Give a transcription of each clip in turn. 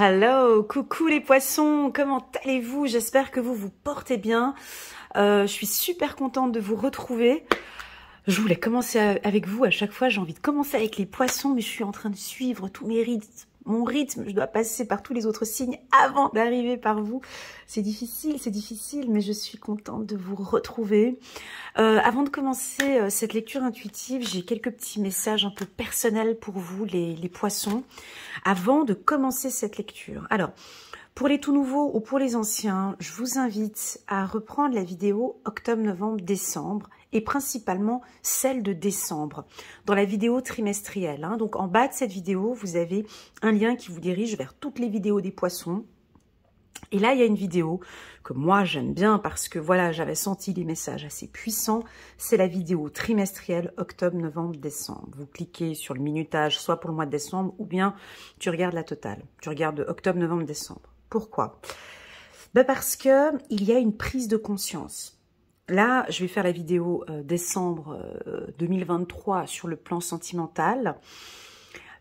Hello, coucou les poissons, comment allez-vous? J'espère que vous vous portez bien. Je suis super contente de vous retrouver. Je voulais commencer avec vous, à chaque fois j'ai envie de commencer avec les poissons, mais je suis en train de suivre tous mes rythmes. Mon rythme, je dois passer par tous les autres signes avant d'arriver par vous. C'est difficile, mais je suis contente de vous retrouver. Avant de commencer cette lecture intuitive, j'ai quelques petits messages un peu personnels pour vous, les poissons, avant de commencer cette lecture. Alors, pour les tout nouveaux ou pour les anciens, je vous invite à reprendre la vidéo octobre, novembre, décembre et principalement celle de décembre dans la vidéo trimestrielle. Donc en bas de cette vidéo, vous avez un lien qui vous dirige vers toutes les vidéos des poissons. Et là, il y a une vidéo que moi j'aime bien parce que voilà, j'avais senti des messages assez puissants. C'est la vidéo trimestrielle octobre, novembre, décembre. Vous cliquez sur le minutage, soit pour le mois de décembre ou bien tu regardes la totale. Tu regardes octobre, novembre, décembre. Pourquoi? Parce que il y a une prise de conscience. Là, je vais faire la vidéo décembre 2023 sur le plan sentimental.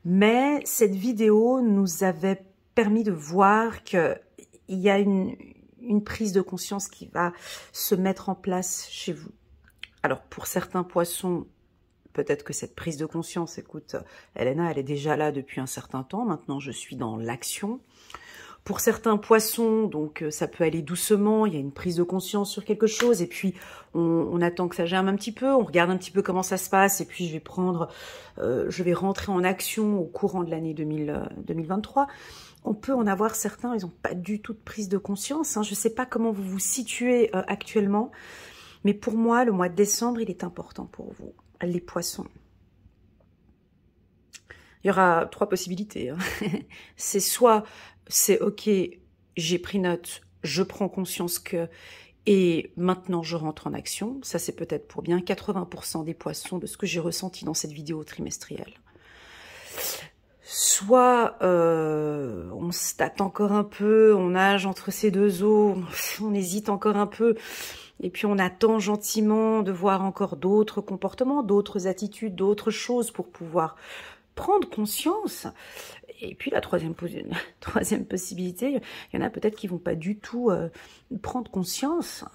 Mais cette vidéo nous avait permis de voir qu'il y a une prise de conscience qui va se mettre en place chez vous. Alors, pour certains poissons, peut-être que cette prise de conscience, écoute, Elena, elle est déjà là depuis un certain temps. Maintenant, je suis dans l'action. Pour certains poissons, donc ça peut aller doucement, il y a une prise de conscience sur quelque chose, et puis on attend que ça germe un petit peu, on regarde un petit peu comment ça se passe, et puis je vais rentrer en action au courant de l'année 2023. On peut en avoir certains, ils n'ont pas du tout de prise de conscience. Je ne sais pas comment vous vous situez actuellement, mais pour moi, le mois de décembre, il est important pour vous, les poissons. Il y aura trois possibilités. C'est soit c'est ok, j'ai pris note, je prends conscience que, et maintenant je rentre en action. Ça c'est peut-être pour bien 80% des poissons de ce que j'ai ressenti dans cette vidéo trimestrielle. Soit on se tâte encore un peu, on nage entre ces deux eaux, on hésite encore un peu, et puis on attend gentiment de voir encore d'autres comportements, d'autres attitudes, d'autres choses pour pouvoir prendre conscience. Et puis la troisième possibilité, il y en a peut-être qui vont pas du tout prendre conscience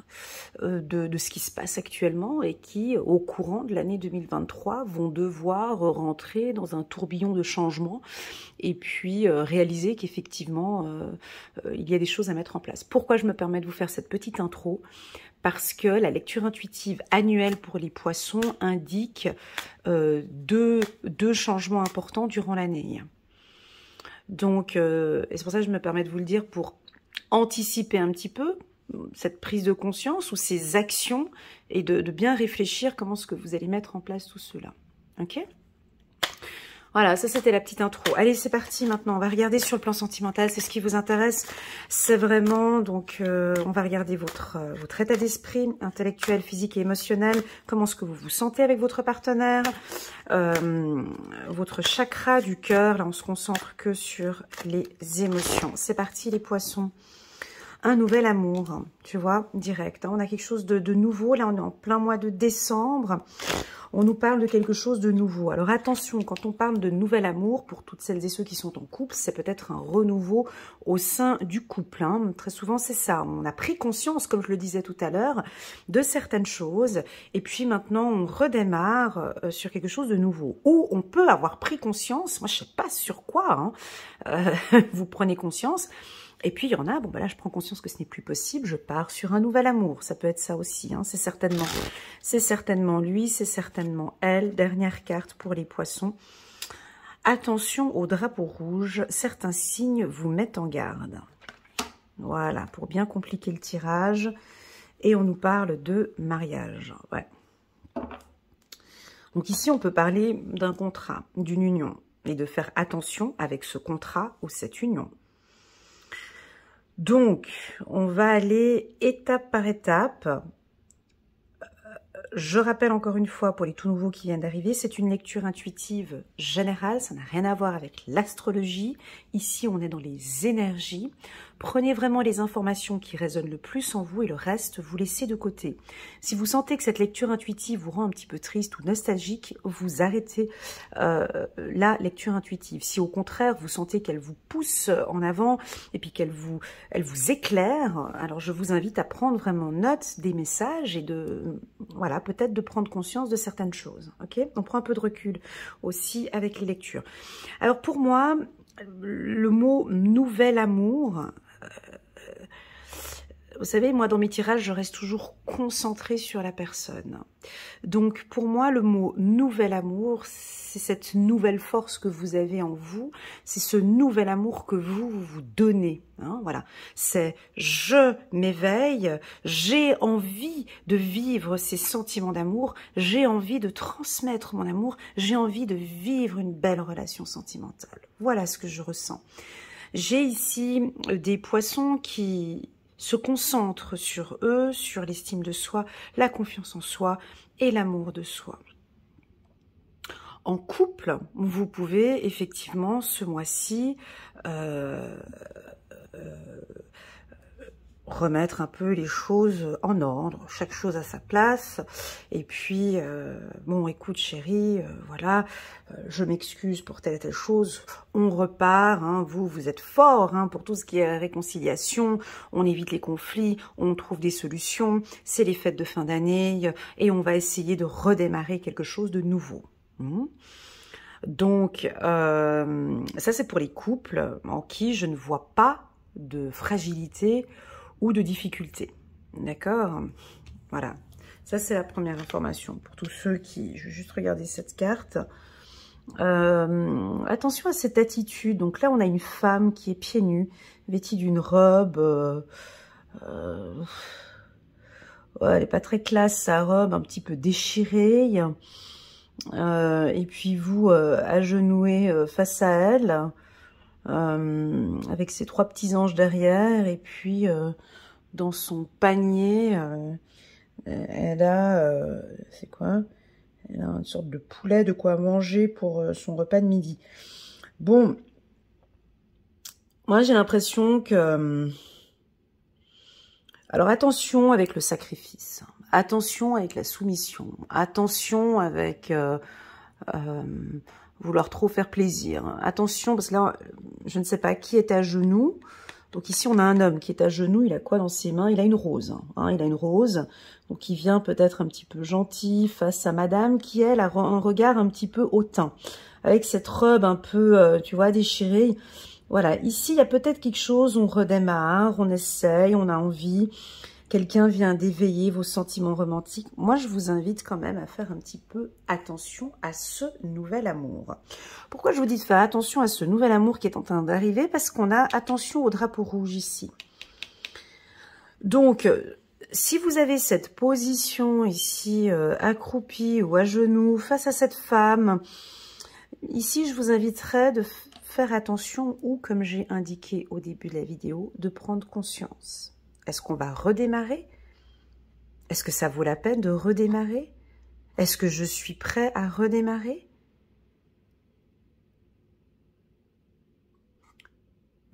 de ce qui se passe actuellement et qui, au courant de l'année 2023, vont devoir rentrer dans un tourbillon de changement et puis réaliser qu'effectivement, il y a des choses à mettre en place. Pourquoi je me permets de vous faire cette petite intro? Parce que la lecture intuitive annuelle pour les poissons indique deux changements importants durant l'année. Donc, et c'est pour ça que je me permets de vous le dire pour anticiper un petit peu cette prise de conscience ou ces actions et de bien réfléchir comment est-ce que vous allez mettre en place tout cela. Ok ? Voilà, ça c'était la petite intro. Allez, c'est parti maintenant. On va regarder sur le plan sentimental. C'est ce qui vous intéresse. C'est vraiment, donc, on va regarder votre état d'esprit, intellectuel, physique et émotionnel. Comment est-ce que vous vous sentez avec votre partenaire, votre chakra du cœur. Là, on se concentre que sur les émotions. C'est parti, les poissons. Un nouvel amour, tu vois, direct. On a quelque chose de nouveau. Là, on est en plein mois de décembre. On nous parle de quelque chose de nouveau. Alors attention, quand on parle de nouvel amour, pour toutes celles et ceux qui sont en couple, c'est peut-être un renouveau au sein du couple. Très souvent, c'est ça. On a pris conscience, comme je le disais tout à l'heure, de certaines choses. Et puis maintenant, on redémarre sur quelque chose de nouveau. Ou on peut avoir pris conscience, moi je sais pas sur quoi, vous prenez conscience. Et puis, il y en a, bon, là, je prends conscience que ce n'est plus possible, je pars sur un nouvel amour. Ça peut être ça aussi, c'est certainement lui, c'est certainement elle. Dernière carte pour les poissons. Attention au drapeau rouge, certains signes vous mettent en garde. Voilà, pour bien compliquer le tirage. Et on nous parle de mariage. Ouais. Donc ici, on peut parler d'un contrat, d'une union, et de faire attention avec ce contrat ou cette union. Donc, on va aller étape par étape. Je rappelle encore une fois pour les tout nouveaux qui viennent d'arriver, c'est une lecture intuitive générale, ça n'a rien à voir avec l'astrologie. Ici, on est dans les énergies. Prenez vraiment les informations qui résonnent le plus en vous et le reste, vous laissez de côté. Si vous sentez que cette lecture intuitive vous rend un petit peu triste ou nostalgique, vous arrêtez la lecture intuitive. Si au contraire, vous sentez qu'elle vous pousse en avant et puis elle vous éclaire, alors je vous invite à prendre vraiment note des messages et de, voilà, peut-être de prendre conscience de certaines choses. Ok, on prend un peu de recul aussi avec les lectures. Alors pour moi, le mot « nouvel amour », vous savez, moi, dans mes tirages, je reste toujours concentrée sur la personne. Donc, pour moi, le mot « nouvel amour », c'est cette nouvelle force que vous avez en vous, c'est ce nouvel amour que vous vous donnez. Hein, voilà, c'est « je m'éveille, j'ai envie de vivre ces sentiments d'amour, j'ai envie de transmettre mon amour, j'ai envie de vivre une belle relation sentimentale. » Voilà ce que je ressens. J'ai ici des poissons qui se concentrent sur eux, sur l'estime de soi, la confiance en soi et l'amour de soi. En couple, vous pouvez effectivement ce mois-ci remettre un peu les choses en ordre, chaque chose à sa place. Et puis, bon, écoute chérie, voilà, je m'excuse pour telle et telle chose, on repart, hein, vous êtes fort hein, pour tout ce qui est réconciliation, on évite les conflits, on trouve des solutions, c'est les fêtes de fin d'année, et on va essayer de redémarrer quelque chose de nouveau. Donc, ça c'est pour les couples en qui je ne vois pas de fragilité ou de difficulté. D'accord? Voilà. Ça, c'est la première information. Pour tous ceux qui... Je vais juste regarder cette carte. Attention à cette attitude. Donc là, on a une femme qui est pieds nus, vêtue d'une robe. Ouais, elle n'est pas très classe, sa robe, un petit peu déchirée. Et puis vous, agenouillé face à elle. Avec ses trois petits anges derrière, et puis dans son panier, elle a, c'est quoi? Elle a une sorte de poulet, de quoi manger pour son repas de midi. Bon, moi j'ai l'impression que... alors attention avec le sacrifice, attention avec la soumission, attention avec... vouloir trop faire plaisir. Attention, parce que là, je ne sais pas qui est à genoux. Donc ici, on a un homme qui est à genoux. Il a quoi dans ses mains? Il a une rose. Hein, il a une rose. Donc il vient peut-être un petit peu gentil face à madame qui, elle, a un regard un petit peu hautain. Avec cette robe un peu, tu vois, déchirée. Voilà, ici, il y a peut-être quelque chose. On redémarre, on essaye, on a envie. Quelqu'un vient d'éveiller vos sentiments romantiques. Moi, je vous invite quand même à faire un petit peu attention à ce nouvel amour. Pourquoi je vous dis de faire attention à ce nouvel amour qui est en train d'arriver? Parce qu'on a attention au drapeau rouge ici. Donc, si vous avez cette position ici, accroupie ou à genoux, face à cette femme, ici, je vous inviterai de faire attention ou, comme j'ai indiqué au début de la vidéo, de prendre conscience. Est-ce qu'on va redémarrer? Est-ce que ça vaut la peine de redémarrer? Est-ce que je suis prêt à redémarrer?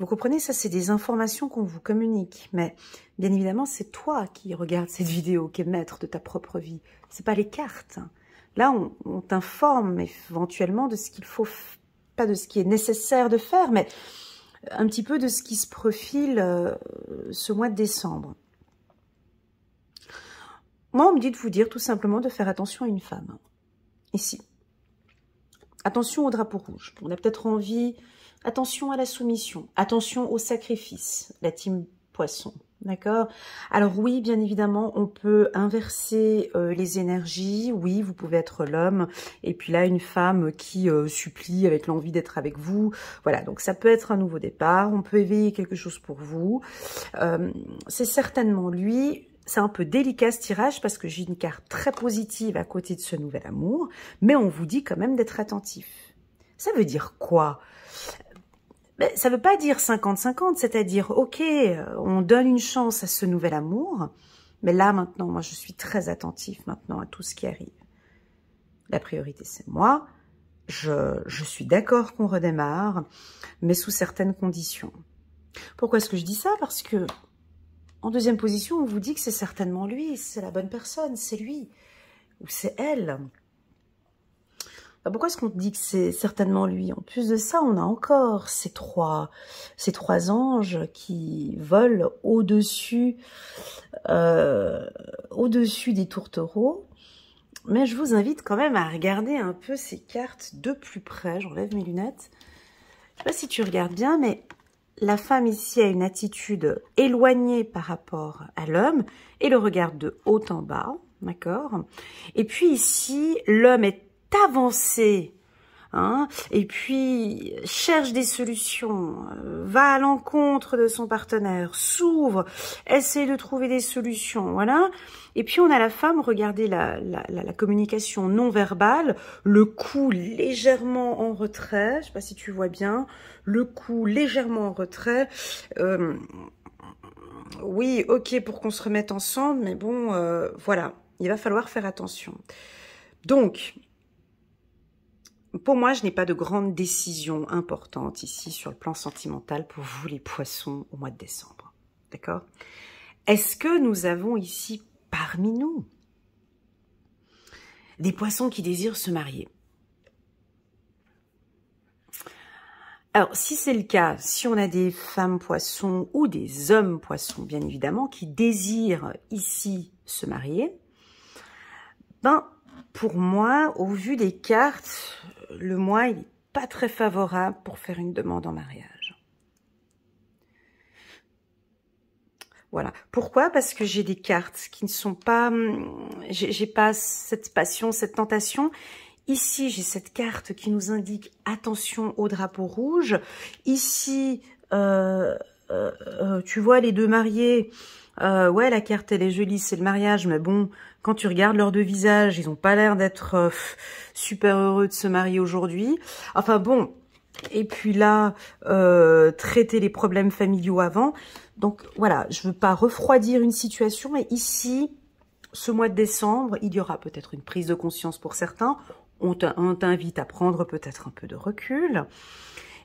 Vous comprenez, ça c'est des informations qu'on vous communique. Mais bien évidemment, c'est toi qui regardes cette vidéo, qui est maître de ta propre vie. C'est pas les cartes. Là, on t'informe éventuellement de ce qu'il faut, pas de ce qui est nécessaire de faire, mais... un petit peu de ce qui se profile ce mois de décembre. Moi, on me dit de vous dire tout simplement de faire attention à une femme. Ici. Attention au drapeau rouge. On a peut-être envie... Attention à la soumission. Attention au sacrifice. La team poisson. D'accord? Alors oui, bien évidemment, on peut inverser les énergies. Oui, vous pouvez être l'homme et puis là, une femme qui supplie avec l'envie d'être avec vous. Voilà, donc ça peut être un nouveau départ. On peut éveiller quelque chose pour vous. C'est certainement lui. C'est un peu délicat ce tirage parce que j'ai une carte très positive à côté de ce nouvel amour. Mais on vous dit quand même d'être attentif. Ça veut dire quoi ? Ben, ça ne veut pas dire 50-50, c'est-à-dire, ok, on donne une chance à ce nouvel amour, Mais là, maintenant, moi, je suis très attentif maintenant à tout ce qui arrive. La priorité, c'est moi. Je suis d'accord qu'on redémarre, mais sous certaines conditions. Pourquoi est-ce que je dis ça? Parce que en deuxième position, on vous dit que c'est certainement lui, c'est la bonne personne, c'est lui ou c'est elle. Pourquoi est-ce qu'on dit que c'est certainement lui? En plus de ça, on a encore ces trois anges qui volent au-dessus des tourtereaux. Mais je vous invite quand même à regarder un peu ces cartes de plus près. J'enlève mes lunettes. Je ne sais pas si tu regardes bien, mais la femme ici a une attitude éloignée par rapport à l'homme et le regarde de haut en bas, d'accord? Et puis ici, l'homme est avancé, hein, et puis cherche des solutions, va à l'encontre de son partenaire, s'ouvre, essaie de trouver des solutions, voilà. Et puis on a la femme, regardez la communication non verbale, le cou légèrement en retrait, je ne sais pas si tu vois bien, le cou légèrement en retrait. Oui, ok pour qu'on se remette ensemble, mais bon, voilà, il va falloir faire attention. Donc, pour moi, je n'ai pas de grande décision importante ici sur le plan sentimental pour vous les poissons au mois de décembre. D'accord? Est-ce que nous avons ici parmi nous des poissons qui désirent se marier? Alors, si c'est le cas, si on a des femmes poissons ou des hommes poissons, bien évidemment, qui désirent ici se marier, ben, pour moi, au vu des cartes, le mois, il n'est pas très favorable pour faire une demande en mariage. Voilà. Pourquoi? Parce que j'ai des cartes qui ne sont pas... J'ai pas cette passion, cette tentation. Ici, j'ai cette carte qui nous indique attention au drapeau rouge. Ici, tu vois les deux mariés. Ouais, la carte, elle est jolie, c'est le mariage. Mais bon, quand tu regardes leurs deux visages, ils n'ont pas l'air d'être super heureux de se marier aujourd'hui. Enfin bon, et puis là, traiter les problèmes familiaux avant. Donc voilà, je ne veux pas refroidir une situation, mais ici, ce mois de décembre, il y aura peut-être une prise de conscience pour certains. On t'invite à prendre peut-être un peu de recul.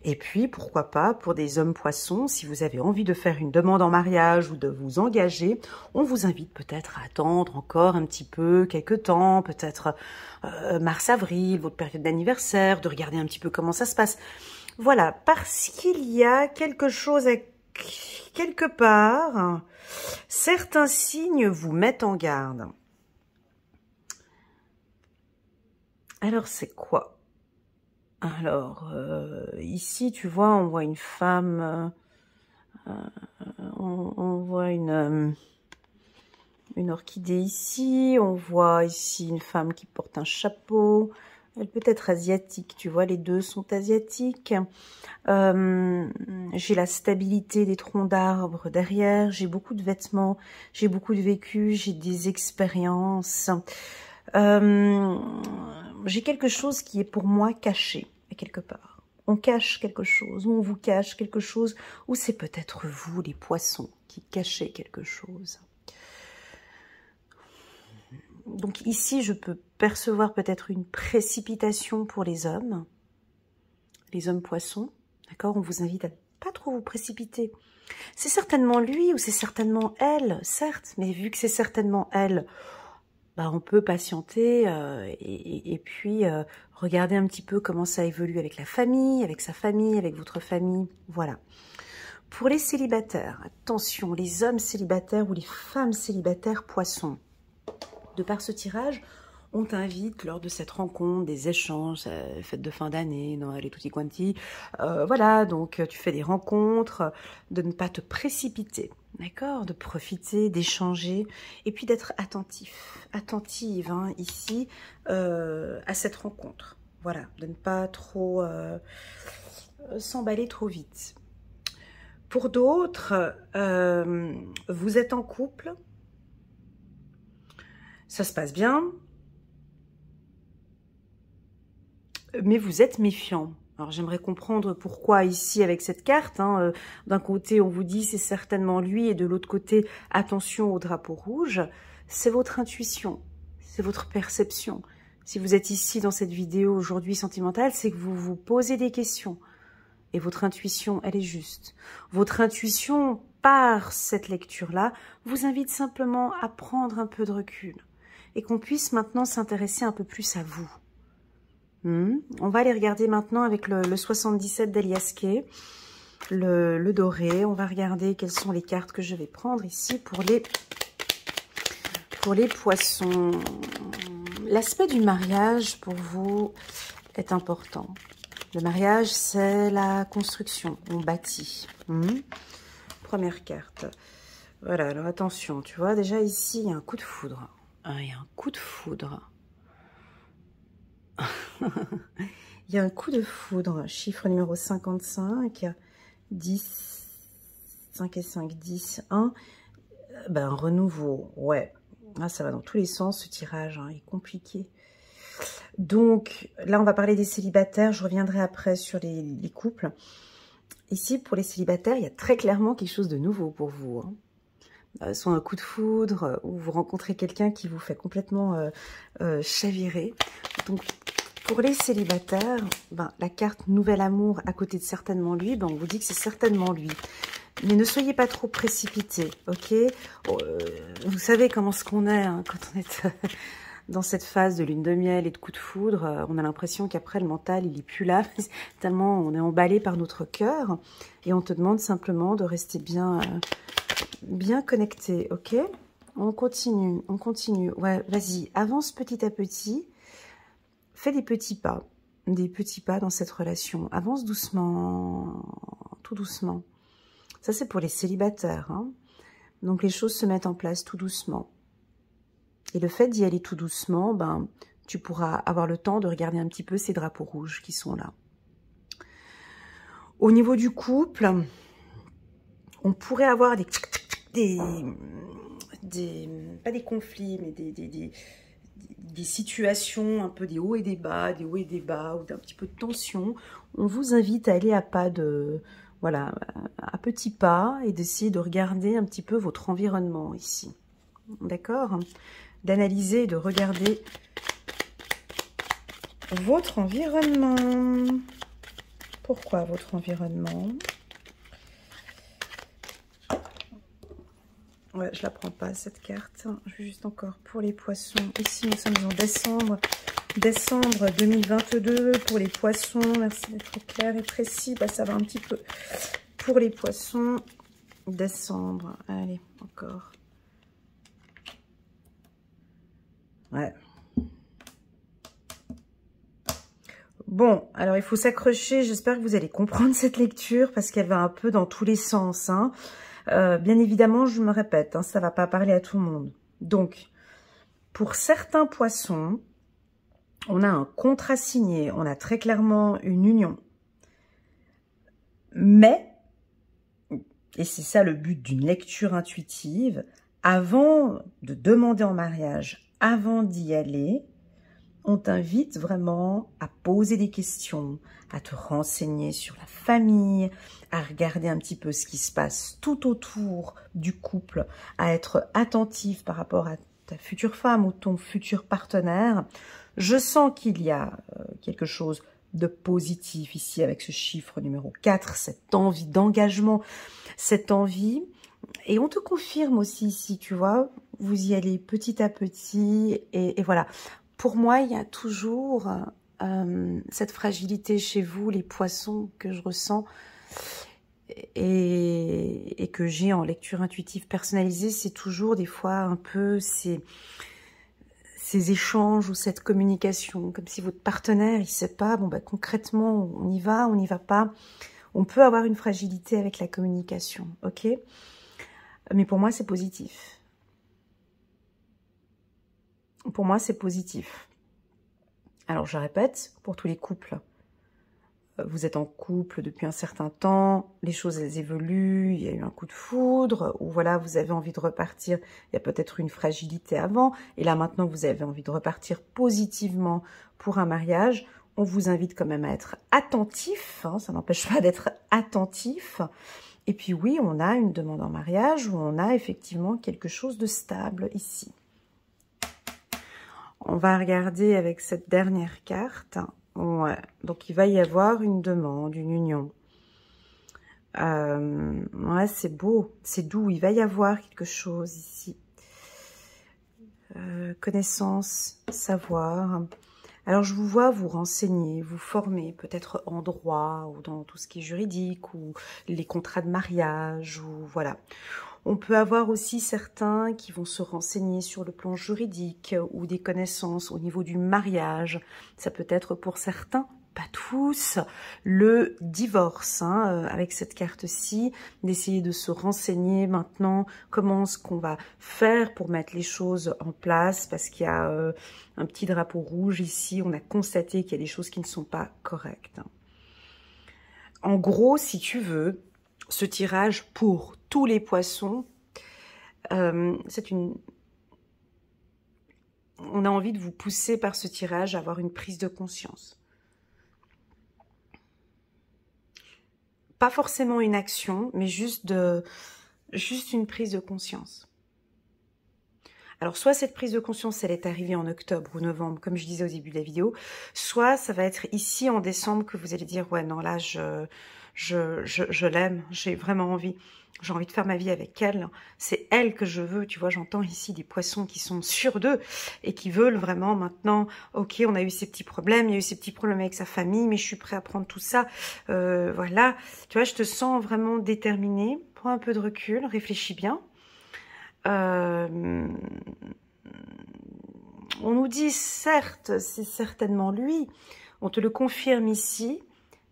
Et puis, pourquoi pas, pour des hommes poissons, si vous avez envie de faire une demande en mariage ou de vous engager, on vous invite peut-être à attendre encore un petit peu, quelques temps, peut-être mars-avril, votre période d'anniversaire, de regarder un petit peu comment ça se passe. Voilà, parce qu'il y a quelque chose quelque part, certains signes vous mettent en garde. Alors, c'est quoi? Alors, ici, tu vois, on voit une femme, on voit une orchidée ici, on voit ici une femme qui porte un chapeau. Elle peut être asiatique, tu vois, les deux sont asiatiques. J'ai la stabilité des troncs d'arbres derrière, j'ai beaucoup de vêtements, j'ai beaucoup de vécu, j'ai des expériences. J'ai quelque chose qui est pour moi caché, quelque part. On cache quelque chose, ou on vous cache quelque chose, ou c'est peut-être vous, les poissons, qui cachez quelque chose. Donc ici, je peux percevoir peut-être une précipitation pour les hommes poissons, d'accord? On vous invite à ne pas trop vous précipiter. C'est certainement lui ou c'est certainement elle, certes, mais vu que c'est certainement elle, bah, on peut patienter et puis regarder un petit peu comment ça évolue avec la famille, avec sa famille, avec votre famille, voilà. Pour les célibataires, attention, les hommes célibataires ou les femmes célibataires poissons, de par ce tirage, on t'invite lors de cette rencontre, des échanges, fête de fin d'année, Noël et tutti quanti. Voilà, donc tu fais des rencontres, de ne pas te précipiter, d'accord? De profiter, d'échanger, et puis d'être attentive hein, ici à cette rencontre. Voilà, de ne pas trop s'emballer trop vite. Pour d'autres, vous êtes en couple, ça se passe bien, mais vous êtes méfiant. Alors j'aimerais comprendre pourquoi ici avec cette carte. Hein, d'un côté on vous dit c'est certainement lui et de l'autre côté attention au drapeau rouge. C'est votre intuition, c'est votre perception. Si vous êtes ici dans cette vidéo aujourd'hui sentimentale, c'est que vous vous posez des questions. Et votre intuition, elle est juste. Votre intuition, par cette lecture-là, vous invite simplement à prendre un peu de recul. Et qu'on puisse maintenant s'intéresser un peu plus à vous. On va aller regarder maintenant avec le 77 d'Elias Kay, le doré. On va regarder quelles sont les cartes que je vais prendre ici pour les poissons. L'aspect du mariage pour vous est important. Le mariage, c'est la construction, on bâtit. Première carte. Voilà, alors attention, tu vois, déjà ici, il y a un coup de foudre. Il y a un coup de foudre. Il y a un coup de foudre, chiffre numéro 55, 10, 5 et 5, 10, 1. Ben, un renouveau, ouais. Ah, ça va dans tous les sens, ce tirage, hein, il est compliqué. Donc, là, on va parler des célibataires. Je reviendrai après sur les couples. Ici, pour les célibataires, il y a très clairement quelque chose de nouveau pour vous. Hein. Soit un coup de foudre, ou vous rencontrez quelqu'un qui vous fait complètement chavirer. Donc, pour les célibataires, ben, la carte Nouvel Amour à côté de certainement lui, ben, on vous dit que c'est certainement lui. Mais ne soyez pas trop précipités, ok? Vous savez comment ce qu'on est hein, quand on est dans cette phase de lune de miel et de coup de foudre. On a l'impression qu'après le mental, il est plus là, tellement on est emballé par notre cœur. Et on te demande simplement de rester bien connecté, ok? On continue, on continue. Ouais, vas-y, avance petit à petit. Fais des petits pas dans cette relation. Avance doucement, tout doucement. Ça, c'est pour les célibataires. Hein. Donc, les choses se mettent en place tout doucement. Et le fait d'y aller tout doucement, ben, tu pourras avoir le temps de regarder un petit peu ces drapeaux rouges qui sont là. Au niveau du couple, on pourrait avoir pas des conflits, mais des situations, un peu des hauts et des bas, ou d'un petit peu de tension. On vous invite à aller à petits pas et d'essayer de regarder un petit peu votre environnement ici. D'accord? D'analyser et de regarder votre environnement. Pourquoi votre environnement? Ouais, je la prends pas cette carte. Je vais juste encore pour les poissons. Ici, nous sommes en décembre. Décembre 2022 pour les poissons. Merci d'être clair et précis. Bah, ça va un petit peu. Pour les poissons, décembre. Allez, encore. Ouais. Bon, alors il faut s'accrocher. J'espère que vous allez comprendre cette lecture parce qu'elle va un peu dans tous les sens. Hein. Bien évidemment, je me répète, hein, ça ne va pas parler à tout le monde. Donc, pour certains poissons, on a un contrat signé, on a très clairement une union. Mais, et c'est ça le but d'une lecture intuitive, avant de demander en mariage, avant d'y aller, on t'invite vraiment à poser des questions, à te renseigner sur la famille, à regarder un petit peu ce qui se passe tout autour du couple, à être attentif par rapport à ta future femme ou ton futur partenaire. Je sens qu'il y a quelque chose de positif ici avec ce chiffre numéro 4, cette envie d'engagement, cette envie. Et on te confirme aussi ici, tu vois, vous y allez petit à petit et voilà. Pour moi, il y a toujours cette fragilité chez vous, les poissons, que je ressens et que j'ai en lecture intuitive personnalisée. C'est toujours des fois un peu ces échanges ou cette communication, comme si votre partenaire, il ne sait pas, bon, bah, concrètement, on y va pas. On peut avoir une fragilité avec la communication, ok? Mais pour moi, c'est positif. Pour moi, c'est positif. Alors, je répète, pour tous les couples, vous êtes en couple depuis un certain temps, les choses, elles évoluent, il y a eu un coup de foudre, ou voilà, vous avez envie de repartir, il y a peut-être une fragilité avant, et là, maintenant, vous avez envie de repartir positivement pour un mariage. on vous invite quand même à être attentif, hein, ça n'empêche pas d'être attentif. Et puis oui, on a une demande en mariage où on a effectivement quelque chose de stable ici. On va regarder avec cette dernière carte. Ouais, donc il va y avoir une demande, une union. Ouais, c'est beau, c'est doux, il va y avoir quelque chose ici. Connaissance, savoir. Alors, je vous vois vous renseigner, vous former, peut-être en droit ou dans tout ce qui est juridique ou les contrats de mariage ou voilà. On peut avoir aussi certains qui vont se renseigner sur le plan juridique ou des connaissances au niveau du mariage. Ça peut être pour certains, pas tous, le divorce, hein, avec cette carte-ci, d'essayer de se renseigner maintenant comment est-ce qu'on va faire pour mettre les choses en place, parce qu'il y a un petit drapeau rouge ici, on a constaté qu'il y a des choses qui ne sont pas correctes. En gros, si tu veux, ce tirage pour tous les poissons, c'est une... On a envie de vous pousser par ce tirage à avoir une prise de conscience. Pas forcément une action, mais juste une prise de conscience. Alors, soit cette prise de conscience, elle est arrivée en octobre ou novembre, comme je disais au début de la vidéo, soit ça va être ici en décembre que vous allez dire, ouais, non, là, je l'aime, j'ai vraiment envie. J'ai envie de faire ma vie avec elle. C'est elle que je veux. Tu vois, j'entends ici des poissons qui sont sûrs d'eux et qui veulent vraiment maintenant, ok, on a eu ces petits problèmes, il y a eu ces petits problèmes avec sa famille, mais je suis prêt à prendre tout ça. Voilà. Tu vois, je te sens vraiment déterminée. Prends un peu de recul, réfléchis bien. On nous dit, certes, c'est certainement lui. On te le confirme ici,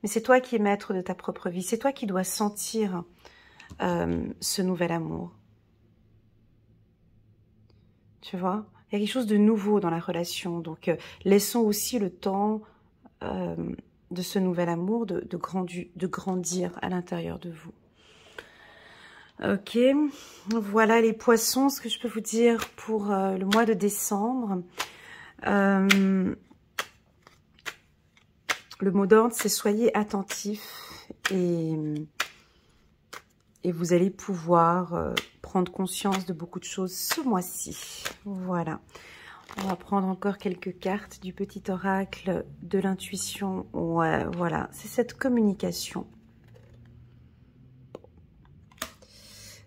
mais c'est toi qui es maître de ta propre vie. C'est toi qui dois sentir ce nouvel amour. Tu vois, il y a quelque chose de nouveau dans la relation. Donc, laissons aussi le temps de ce nouvel amour de grandir à l'intérieur de vous. Ok, voilà les poissons, ce que je peux vous dire pour le mois de décembre. Le mot d'ordre, c'est soyez attentifs et vous allez pouvoir prendre conscience de beaucoup de choses ce mois-ci. Voilà. On va prendre encore quelques cartes du petit oracle de l'intuition. Ouais, voilà, c'est cette communication.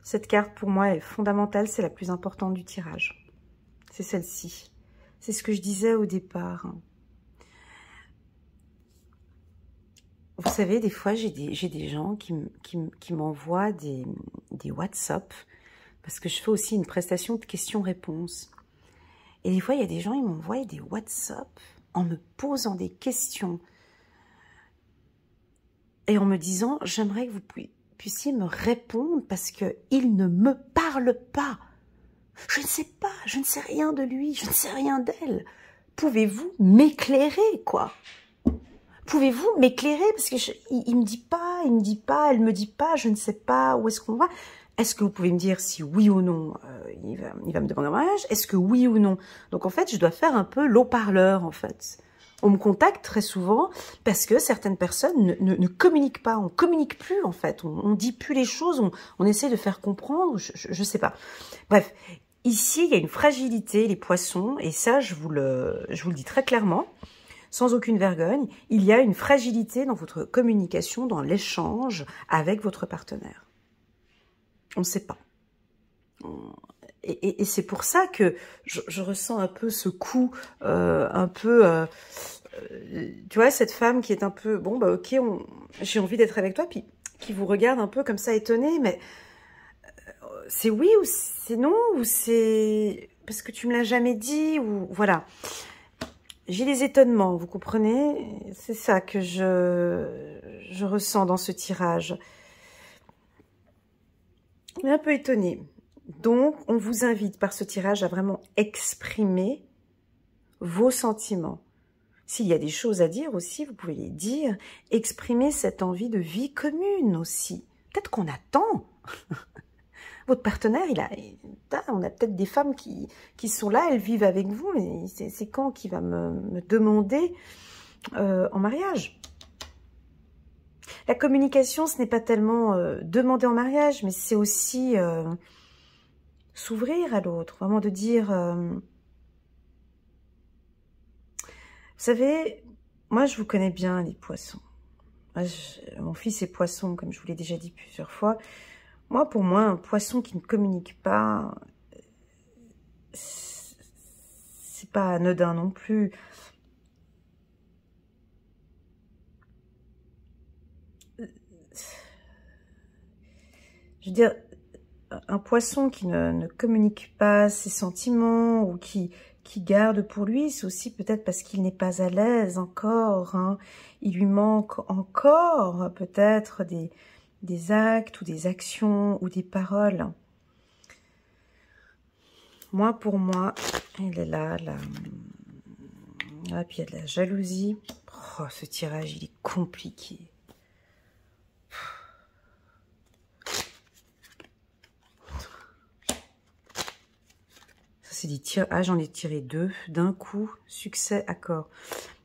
Cette carte, pour moi, est fondamentale. C'est la plus importante du tirage. C'est celle-ci. C'est ce que je disais au départ. Vous savez, des fois, j'ai des gens qui m'envoient des WhatsApp, parce que je fais aussi une prestation de questions-réponses. Et des fois, il y a des gens, ils m'envoient des WhatsApp en me posant des questions et en me disant, j'aimerais que vous puissiez me répondre parce qu'il ne me parle pas. Je ne sais pas, je ne sais rien de lui, je ne sais rien d'elle. Pouvez-vous m'éclairer, quoi? Pouvez-vous m'éclairer? Parce que il me dit pas, elle me dit pas, je ne sais pas où est-ce qu'on va. Est-ce que vous pouvez me dire si oui ou non il va me demander un mariage? Est-ce que oui ou non? Donc en fait, je dois faire un peu l'eau-parleur en fait. On me contacte très souvent parce que certaines personnes ne communiquent pas, on communique plus en fait, on dit plus les choses, on essaie de faire comprendre, je sais pas. Bref, ici il y a une fragilité, les poissons, et ça je vous le dis très clairement, sans aucune vergogne, il y a une fragilité dans votre communication, dans l'échange avec votre partenaire. On ne sait pas. Et c'est pour ça que je ressens un peu ce coup, tu vois, cette femme qui est un peu, bon, bah ok, j'ai envie d'être avec toi, puis qui vous regarde un peu comme ça étonnée, mais c'est oui ou c'est non, ou c'est parce que tu me l'as jamais dit, ou voilà. J'ai des étonnements, vous comprenez? C'est ça que je ressens dans ce tirage. On est un peu étonné. Donc, on vous invite par ce tirage à vraiment exprimer vos sentiments. S'il y a des choses à dire aussi, vous pouvez les dire. Exprimer cette envie de vie commune aussi. Peut-être qu'on attend. Votre partenaire, on a peut-être des femmes qui sont là, elles vivent avec vous, mais c'est quand qu'il va me demander en mariage. La communication, ce n'est pas tellement demander en mariage, mais c'est aussi s'ouvrir à l'autre, vraiment de dire... vous savez, moi je vous connais bien les poissons. Moi, mon fils est poisson, comme je vous l'ai déjà dit plusieurs fois. Moi, pour moi, un poisson qui ne communique pas, c'est pas anodin non plus. Je veux dire, un poisson qui ne communique pas ses sentiments ou qui garde pour lui, c'est aussi peut-être parce qu'il n'est pas à l'aise encore. Hein. Il lui manque encore peut-être des actes ou des actions ou des paroles. Moi, pour moi, il est là. Ah, puis il y a de la jalousie. Oh, ce tirage, il est compliqué. C'est des tirs. Ah, j'en ai tiré 2 d'un coup. Succès, accord.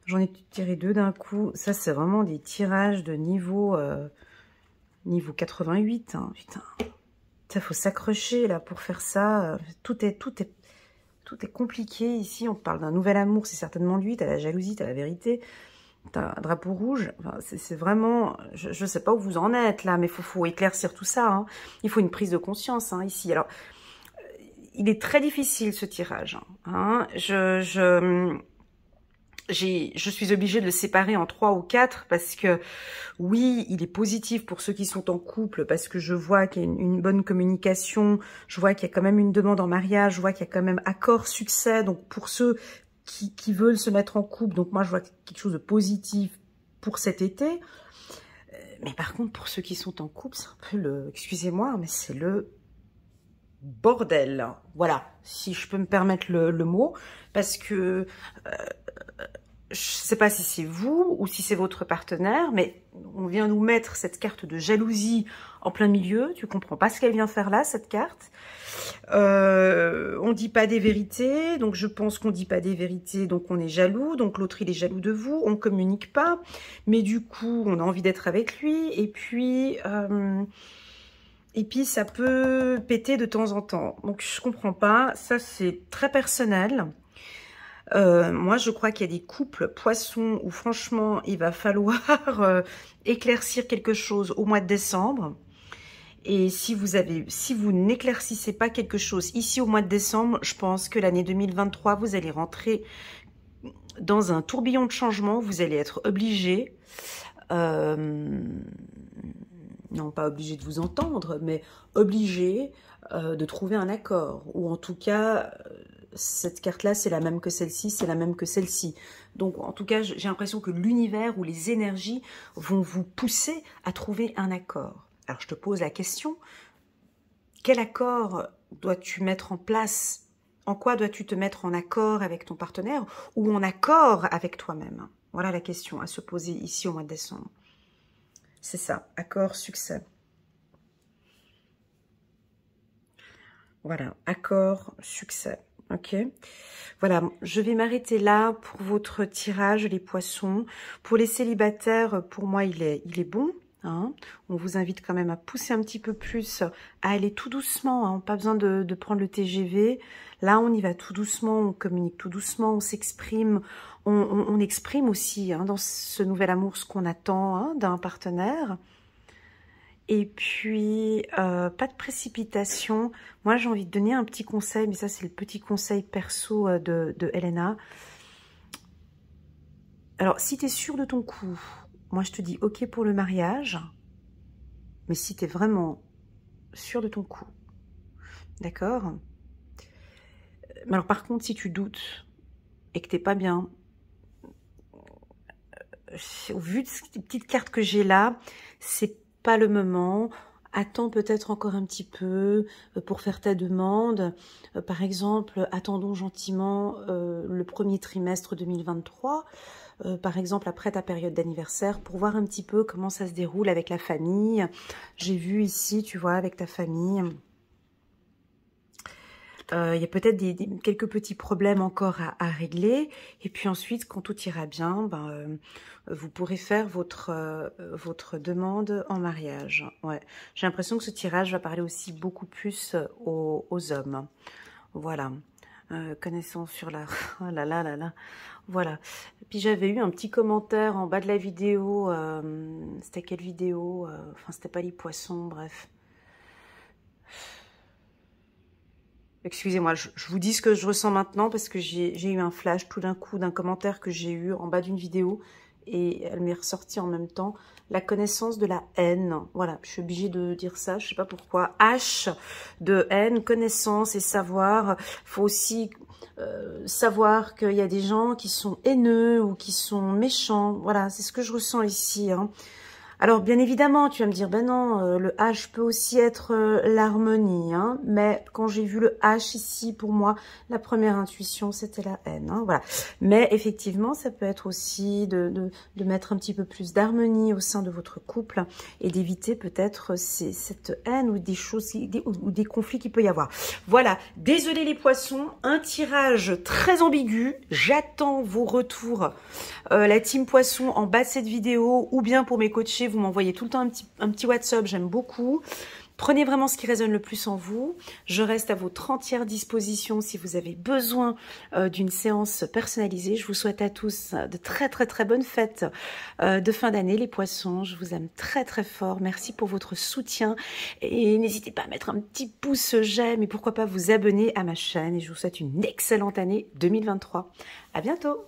J'en ai tiré 2 d'un coup. Ça, c'est vraiment des tirages de niveau 88. Hein. Putain. Ça, faut s'accrocher là pour faire ça. Tout est compliqué ici. On parle d'un nouvel amour. C'est certainement lui. T'as la jalousie, t'as la vérité. T'as un drapeau rouge. Enfin, c'est vraiment... Je sais pas où vous en êtes là, mais faut éclaircir tout ça. Hein. Il faut une prise de conscience hein, ici. Alors... il est très difficile ce tirage. Hein. Je suis obligée de le séparer en 3 ou 4 parce que oui, il est positif pour ceux qui sont en couple parce que je vois qu'il y a une bonne communication, je vois qu'il y a quand même une demande en mariage, je vois qu'il y a quand même accord, succès. Donc pour ceux qui veulent se mettre en couple, donc moi je vois quelque chose de positif pour cet été. Mais par contre pour ceux qui sont en couple, c'est un peu le... excusez-moi, mais c'est le... bordel, voilà, si je peux me permettre le mot, parce que je sais pas si c'est vous ou si c'est votre partenaire, mais on vient nous mettre cette carte de jalousie en plein milieu, tu comprends pas ce qu'elle vient faire là, cette carte. On dit pas des vérités, donc je pense qu'on dit pas des vérités, donc on est jaloux, donc l'autre il est jaloux de vous, on communique pas, mais du coup on a envie d'être avec lui, et puis ça peut péter de temps en temps. Donc, je comprends pas. Ça, c'est très personnel. Moi, je crois qu'il y a des couples poissons où, franchement, il va falloir éclaircir quelque chose au mois de décembre. Et si vous n'éclaircissez pas quelque chose ici au mois de décembre, je pense que l'année 2023, vous allez rentrer dans un tourbillon de changement. Vous allez être obligé... non pas obligé de vous entendre, mais obligé de trouver un accord. Ou en tout cas, cette carte-là, c'est la même que celle-ci, c'est la même que celle-ci. Donc, en tout cas, j'ai l'impression que l'univers ou les énergies vont vous pousser à trouver un accord. Alors, je te pose la question, quel accord dois-tu mettre en place? En quoi dois-tu te mettre en accord avec ton partenaire ou en accord avec toi-même? Voilà la question à se poser ici au mois de décembre. C'est ça, accord, succès. Voilà, accord, succès. Ok. Voilà, je vais m'arrêter là pour votre tirage, les poissons. Pour les célibataires, pour moi, il est bon. Hein. On vous invite quand même à pousser un petit peu plus, à aller tout doucement. Hein. Pas besoin de prendre le TGV. Là, on y va tout doucement, on communique tout doucement, on s'exprime. On exprime aussi hein, dans ce nouvel amour ce qu'on attend hein, d'un partenaire. Et puis, pas de précipitation. Moi, j'ai envie de donner un petit conseil, mais ça, c'est le petit conseil perso de Elena. Alors, si tu es sûr de ton coup, moi, je te dis OK pour le mariage. Mais si tu es vraiment sûr de ton coup, d'accord? Mais alors, par contre, si tu doutes et que tu n'es pas bien, au vu de ces petites cartes que j'ai là, c'est pas le moment. Attends peut-être encore un petit peu pour faire ta demande. Par exemple, attendons gentiment le premier trimestre 2023, par exemple après ta période d'anniversaire, pour voir un petit peu comment ça se déroule avec la famille. J'ai vu ici, tu vois, avec ta famille. Il y a peut-être quelques petits problèmes encore à régler. Et puis ensuite, quand tout ira bien, vous pourrez faire votre demande en mariage. Ouais. J'ai l'impression que ce tirage va parler aussi beaucoup plus aux hommes. Voilà. Connaissance sur la... Oh là là là là. Voilà. Puis j'avais eu un petit commentaire en bas de la vidéo. C'était quelle vidéo? Enfin, c'était pas les poissons, bref. Excusez-moi, je vous dis ce que je ressens maintenant parce que j'ai eu un flash tout d'un coup d'un commentaire que j'ai eu en bas d'une vidéo et elle m'est ressortie en même temps. La connaissance de la haine. Voilà, je suis obligée de dire ça, je sais pas pourquoi. H de haine, connaissance et savoir. Faut aussi savoir qu'il y a des gens qui sont haineux ou qui sont méchants. Voilà, c'est ce que je ressens ici, hein. Alors, bien évidemment, tu vas me dire, ben non, le H peut aussi être l'harmonie, hein, mais quand j'ai vu le H ici, pour moi, la première intuition, c'était la haine, hein, voilà. Mais effectivement, ça peut être aussi de mettre un petit peu plus d'harmonie au sein de votre couple et d'éviter peut-être cette haine ou des choses, ou des conflits qu'il peut y avoir. Voilà, désolé les poissons, un tirage très ambigu, j'attends vos retours, la team poisson en bas de cette vidéo, ou bien pour mes coachés, vous m'envoyez tout le temps un petit WhatsApp, j'aime beaucoup. Prenez vraiment ce qui résonne le plus en vous. Je reste à votre entière disposition si vous avez besoin d'une séance personnalisée. Je vous souhaite à tous de très très très bonnes fêtes de fin d'année, les poissons. Je vous aime très très fort. Merci pour votre soutien. Et n'hésitez pas à mettre un petit pouce j'aime et pourquoi pas vous abonner à ma chaîne. Et je vous souhaite une excellente année 2023. À bientôt.